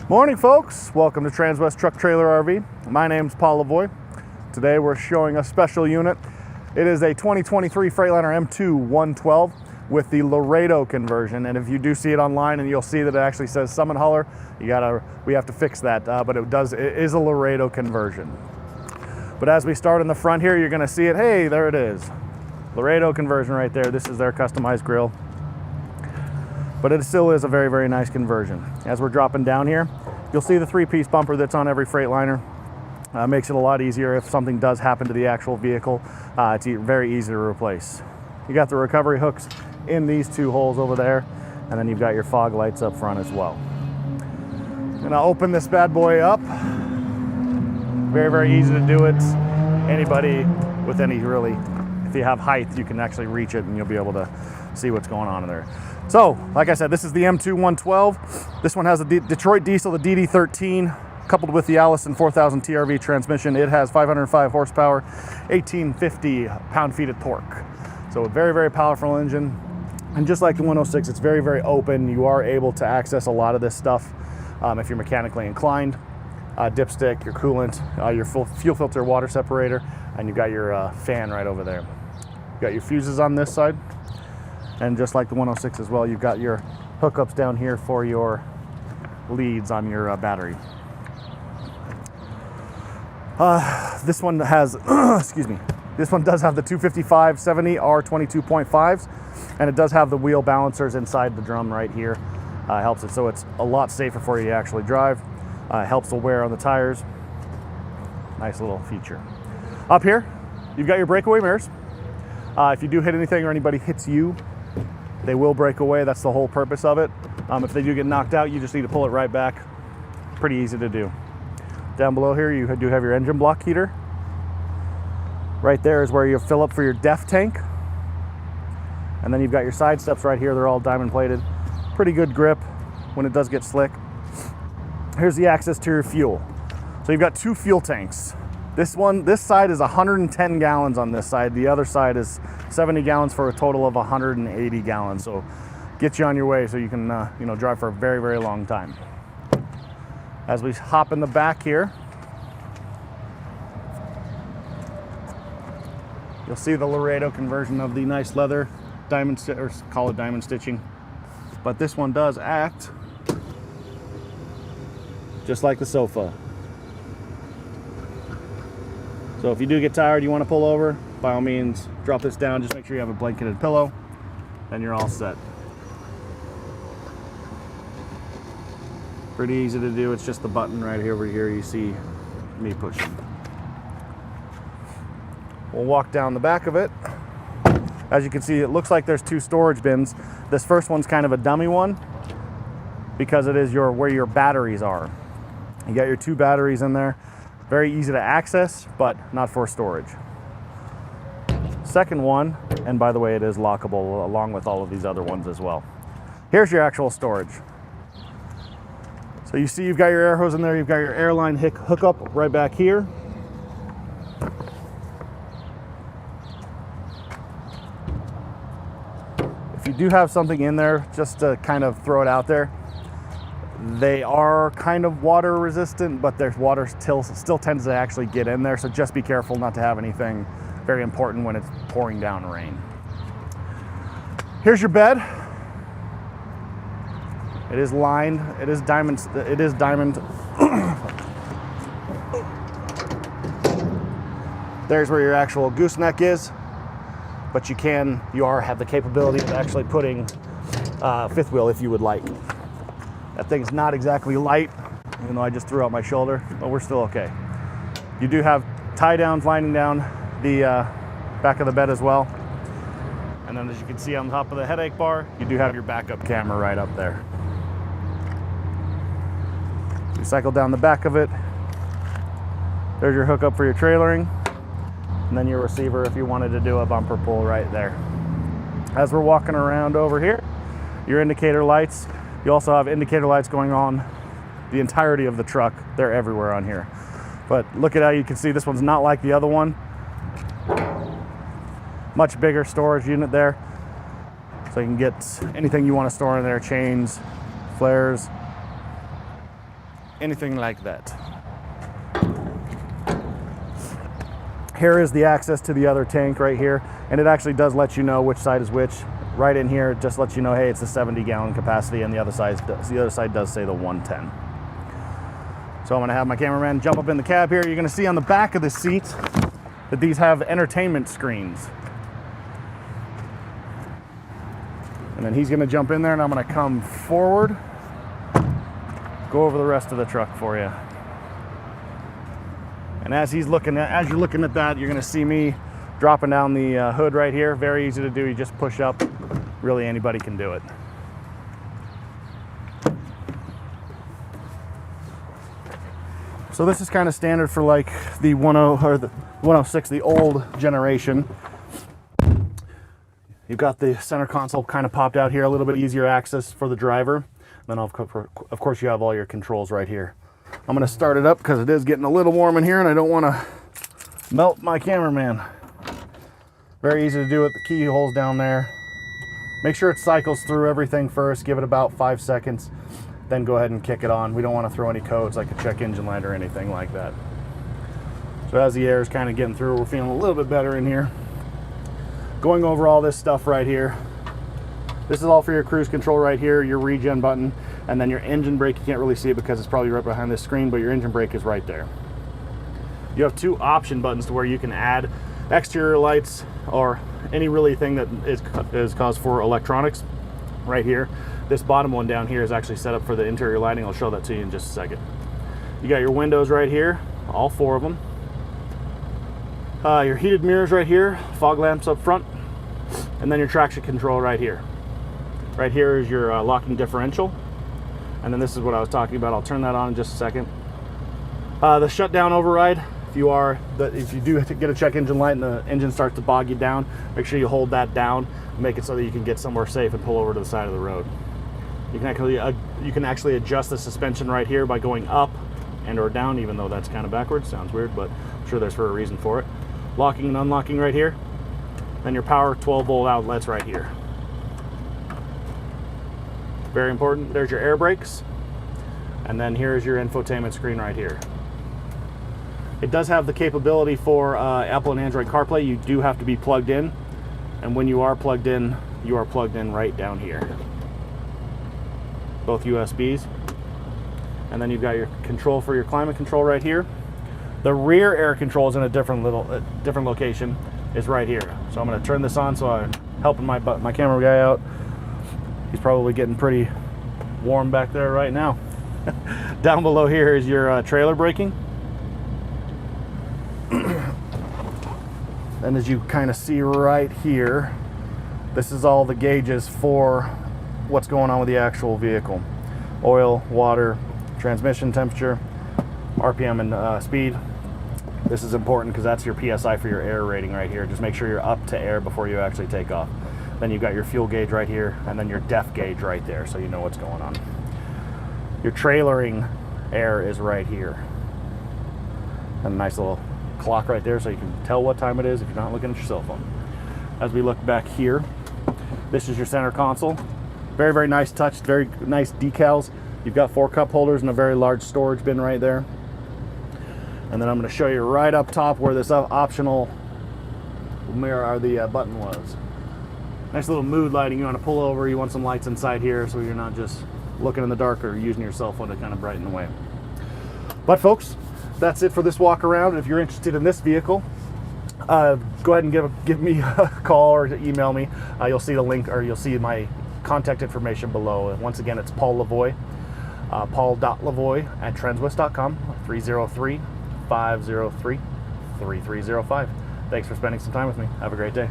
Morning, folks. Welcome to Transwest Truck Trailer RV. My name's Paul Lavoie. Today we're showing a special unit. It is a 2023 Freightliner M2 112 with the Laredo conversion. And if you do see it online, and you'll see that it actually says Summit Hauler, we have to fix that. But it is a Laredo conversion. But as we start in the front here, you're going to see it. Hey, there it is. Laredo conversion right there. This is their customized grill. But it still is a very, very nice conversion. As we're dropping down here, you'll see the three-piece bumper that's on every Freightliner. Makes it a lot easier if something does happen to the actual vehicle. It's very easy to replace. You got the recovery hooks in these two holes over there, and then you've got your fog lights up front as well. And I'll open this bad boy up. Very, very easy to do it. Anybody with any if you have height, you can actually reach it and you'll be able to see what's going on in there. So, like I said, this is the M2 112. This one has a Detroit diesel, the DD13, coupled with the Allison 4000 TRV transmission. It has 505 horsepower, 1850 pound-feet of torque. So a very, very powerful engine. And just like the 106, it's very, very open. You are able to access a lot of this stuff if you're mechanically inclined. Dipstick, your coolant, your fuel filter, water separator, and you've got your fan right over there. You've got your fuses on this side. And just like the 106 as well, you've got your hookups down here for your leads on your battery. This one has, excuse me, this one does have the 255/70 R22.5s, and it does have the wheel balancers inside the drum right here. Helps it so it's a lot safer for you to actually drive. Helps the wear on the tires. Nice little feature. Up here, you've got your breakaway mirrors. If you do hit anything or anybody hits you, they will break away. That's the whole purpose of it. If they do get knocked out, you just need to pull it right back. Pretty easy to do. Down below here, you do have your engine block heater. Right there is where you fill up for your DEF tank. And then you've got your side steps right here. They're all diamond plated. Pretty good grip when it does get slick. Here's the access to your fuel. So you've got two fuel tanks. This side is 110 gallons on this side. The other side is 70 gallons for a total of 180 gallons. So get you on your way so you can drive for a very, very long time. As we hop in the back here, you'll see the Laredo conversion of the nice leather diamond call it diamond stitching. But this one does act just like the sofa. So if you do get tired, you want to pull over, by all means, drop this down. Just make sure you have a blanketed pillow, and you're all set. Pretty easy to do. It's just the button right over here you see me pushing. We'll walk down the back of it. As you can see, it looks like there's two storage bins. This first one's kind of a dummy one because it is where your batteries are. You got your two batteries in there. Very easy to access, but not for storage. Second one, and by the way, it is lockable along with all of these other ones as well. Here's your actual storage. So you see you've got your air hose in there, you've got your airline hookup right back here. If you do have something in there, just to kind of throw it out there, they are kind of water resistant, but there's water still tends to actually get in there, so just be careful not to have anything very important when it's pouring down rain. Here's your bed. It is lined, it is diamond. There's where your actual gooseneck is, but you have the capability of actually putting fifth wheel if you would like. That thing's not exactly light, even though I just threw out my shoulder, but we're still okay. You do have tie downs lining down the back of the bed as well. And then as you can see on top of the headache bar, you do have your backup camera right up there. You cycle down the back of it. There's your hookup for your trailering. And then your receiver if you wanted to do a bumper pull right there. As we're walking around over here, your indicator lights. You also have indicator lights going on the entirety of the truck. They're everywhere on here. But look at how you can see this one's not like the other one. Much bigger storage unit there. So you can get anything you want to store in there, chains, flares. anything like that. Here is the access to the other tank right here, and it actually does let you know which side is which. Right in here, it just lets you know, hey, it's a 70-gallon capacity, and the other side does say the 110. So I'm gonna have my cameraman jump up in the cab here. You're gonna see on the back of the seats that these have entertainment screens. And then he's gonna jump in there, and I'm gonna come forward, go over the rest of the truck for you. And as you're looking at that, you're gonna see me dropping down the hood right here. Very easy to do. You just push up. Really, anybody can do it. So this is kind of standard for like the 10 or the 106, the old generation. You've got the center console kind of popped out here, a little bit easier access for the driver. Then of course you have all your controls right here. I'm gonna start it up because it is getting a little warm in here and I don't wanna melt my cameraman. Very easy to do with the keyholes down there. Make sure it cycles through everything first, give it about 5 seconds, then go ahead and kick it on. We don't wanna throw any codes like a check engine light or anything like that. So as the air is kind of getting through, we're feeling a little bit better in here. Going over all this stuff right here. This is all for your cruise control right here, your regen button, and then your engine brake. You can't really see it because it's probably right behind this screen, but your engine brake is right there. You have 2 option buttons to where you can add exterior lights or any really thing that is caused for electronics right here. This bottom one down here is actually set up for the interior lighting. I'll show that to you in just a second. You got your windows right here, all 4 of them. Your heated mirrors right here, fog lamps up front, and then your traction control right here. Right here is your locking differential, and then this is what I was talking about. I'll turn that on in just a second. The shutdown override. If you do get a check engine light and the engine starts to bog you down, make sure you hold that down, make it so that you can get somewhere safe and pull over to the side of the road. You can actually adjust the suspension right here by going up and or down, even though that's kind of backwards. Sounds weird, but I'm sure there's for a reason for it. Locking and unlocking right here. Then your power 12-volt outlets right here. Very important. There's your air brakes. And then here's your infotainment screen right here. It does have the capability for Apple and Android CarPlay. You do have to be plugged in. And when you are plugged in right down here. Both USBs. And then you've got your control for your climate control right here. The rear air control is in a different location, is right here. So I'm going to turn this on so I'm helping my camera guy out. He's probably getting pretty warm back there right now. Down below here is your trailer braking. And as you kind of see right here, this is all the gauges for what's going on with the actual vehicle. Oil, water, transmission temperature, RPM, and speed. This is important because that's your PSI for your air rating right here. Just make sure you're up to air before you actually take off. Then you've got your fuel gauge right here, and then your depth gauge right there, so you know what's going on. Your trailering air is right here. And a nice little clock right there so you can tell what time it is if you're not looking at your cell phone. As we look back here, this is your center console. Very, very nice touch, very nice decals. You've got 4 cup holders and a very large storage bin right there. And then I'm going to show you right up top where this optional mirror or the button was. Nice little mood lighting. You want to pull over, you want some lights inside here so you're not just looking in the dark or using your cell phone to kind of brighten the way. But folks, that's it for this walk around. If you're interested in this vehicle, go ahead and give me a call or email me. You'll see the link, or you'll see my contact information below. Once again, it's Paul Lavoie, paul.lavoie@transwest.com, 303-503-3305. Thanks for spending some time with me. Have a great day.